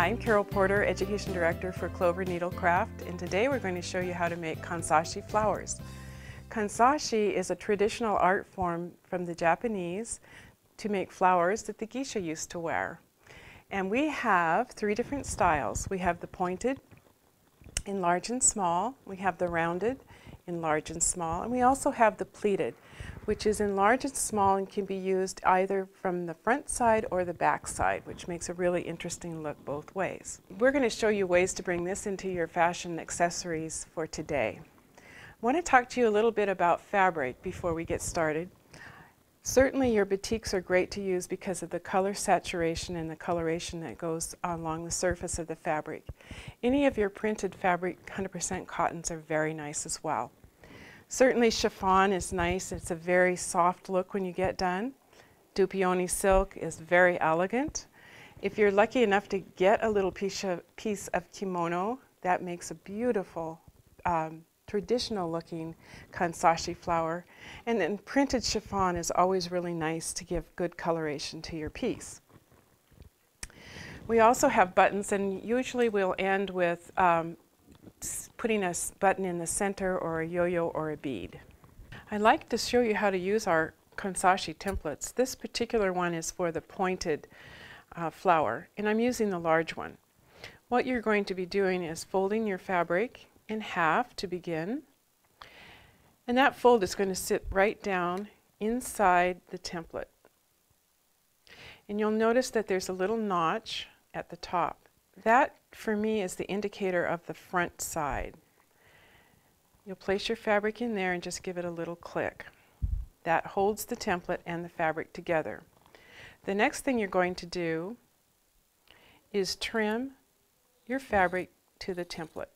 Hi, I'm Carol Porter, Education Director for Clover Needlecraft, and today we're going to show you how to make Kansashi flowers. Kansashi is a traditional art form from the Japanese to make flowers that the geisha used to wear. And we have three different styles. We have the pointed in large and small, we have the rounded in large and small, and we also have the pleated, which is in large and small and can be used either from the front side or the back side, which makes a really interesting look both ways. We're going to show you ways to bring this into your fashion accessories for today. I want to talk to you a little bit about fabric before we get started. Certainly your batiks are great to use because of the color saturation and the coloration that goes along the surface of the fabric. Any of your printed fabric, 100% cottons, are very nice as well. Certainly chiffon is nice. It's a very soft look when you get done. Dupioni silk is very elegant. If you're lucky enough to get a little piece of kimono, that makes a beautiful traditional looking Kansashi flower. And then printed chiffon is always really nice to give good coloration to your piece. We also have buttons, and usually we'll end with putting a button in the center or a yo-yo or a bead. I'd like to show you how to use our Kansashi templates. This particular one is for the pointed flower, and I'm using the large one. What you're going to be doing is folding your fabric in half to begin, and that fold is going to sit right down inside the template. And you'll notice that there's a little notch at the top. That, for me, is the indicator of the front side. You'll place your fabric in there and just give it a little click. That holds the template and the fabric together. The next thing you're going to do is trim your fabric to the template.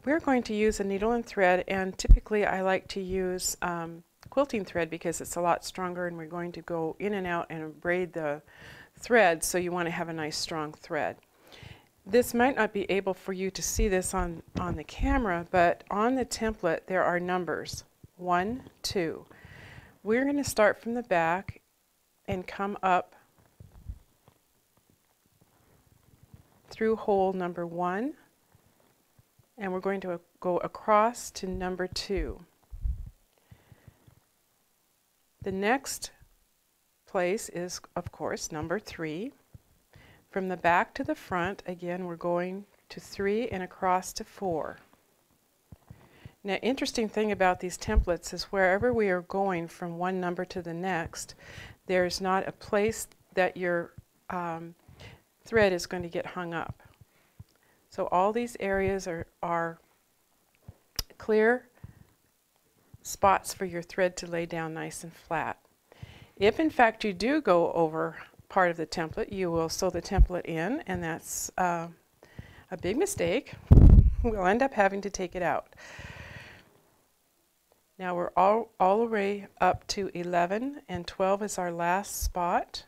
We're going to use a needle and thread, and typically I like to use quilting thread because it's a lot stronger, and we're going to go in and out and braid the thread, so you want to have a nice strong thread. This might not be able for you to see this on the camera, but on the template there are numbers 1, 2. We're going to start from the back and come up through hole number 1, and we're going to go across to number 2. The next place is, of course, number 3. From the back to the front, again, we're going to 3 and across to 4. Now, interesting thing about these templates is wherever we are going from one number to the next, there's not a place that your thread is going to get hung up. So all these areas are clear spots for your thread to lay down nice and flat. If in fact you do go over part of the template, you will sew the template in, and that's a big mistake. We'll end up having to take it out. Now we're all the way up to 11, and 12 is our last spot.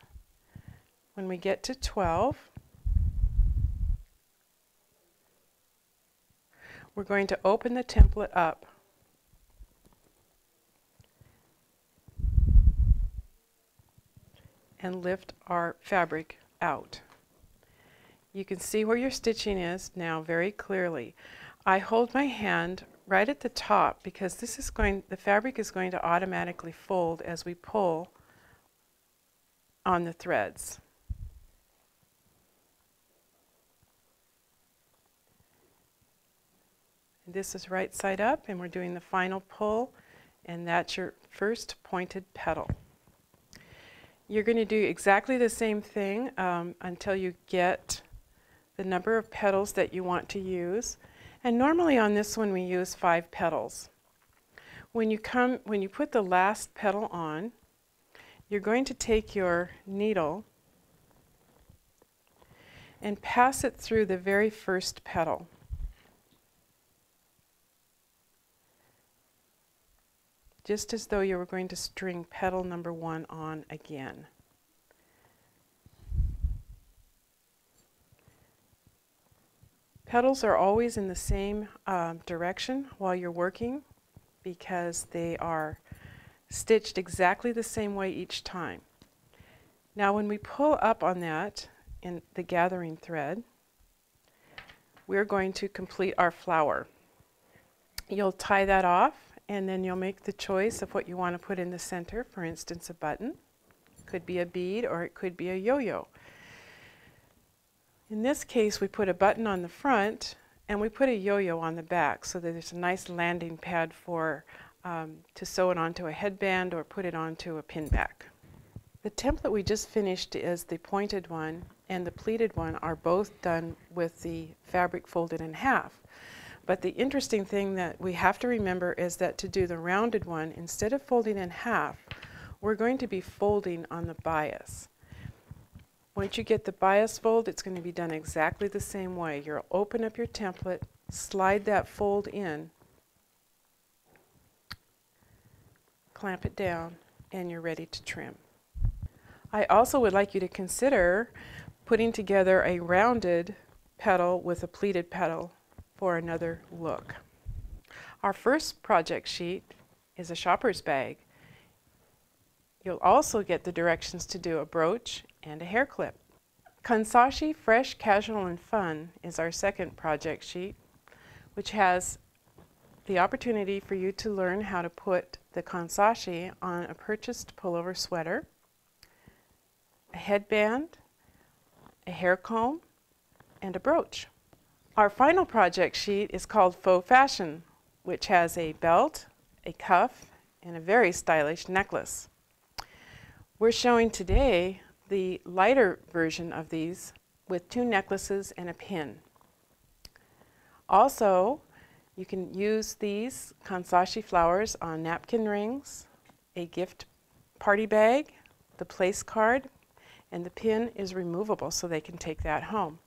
When we get to 12, we're going to open the template up. And lift our fabric out. You can see where your stitching is now very clearly. I hold my hand right at the top because the fabric is going to automatically fold as we pull on the threads. This is right side up, and we're doing the final pull, and that's your first pointed petal. You're going to do exactly the same thing until you get the number of petals that you want to use. And normally on this one we use 5 petals. When you put the last petal on, you're going to take your needle and pass it through the very first petal. Just as though you were going to string petal number 1 on again. Petals are always in the same direction while you're working because they are stitched exactly the same way each time. Now when we pull up on that in the gathering thread, we're going to complete our flower. You'll tie that off, and then you'll make the choice of what you want to put in the center. For instance, a button. Could be a bead, or it could be a yo-yo. In this case, we put a button on the front, and we put a yo-yo on the back, so that there's a nice landing pad for to sew it onto a headband or put it onto a pin back. The template we just finished is the pointed one, and the pleated one are both done with the fabric folded in half. But the interesting thing that we have to remember is that to do the rounded one, instead of folding in half, we're going to be folding on the bias. Once you get the bias fold, it's going to be done exactly the same way. You'll open up your template, slide that fold in, clamp it down, and you're ready to trim. I also would like you to consider putting together a rounded petal with a pleated petal for another look. Our first project sheet is a shopper's bag. You'll also get the directions to do a brooch and a hair clip. Kansashi Fresh, Casual, and Fun is our second project sheet, which has the opportunity for you to learn how to put the Kansashi on a purchased pullover sweater, a headband, a hair comb, and a brooch. Our final project sheet is called Faux Fashion, which has a belt, a cuff, and a very stylish necklace. We're showing today the lighter version of these with 2 necklaces and a pin. Also, you can use these Kansashi flowers on napkin rings, a gift party bag, the place card, and the pin is removable so they can take that home.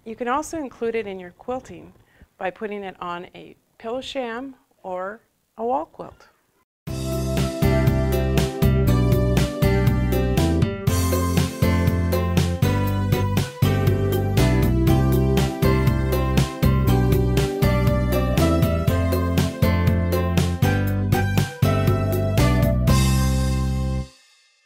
You can also include it in your quilting by putting it on a pillow sham or a wall quilt.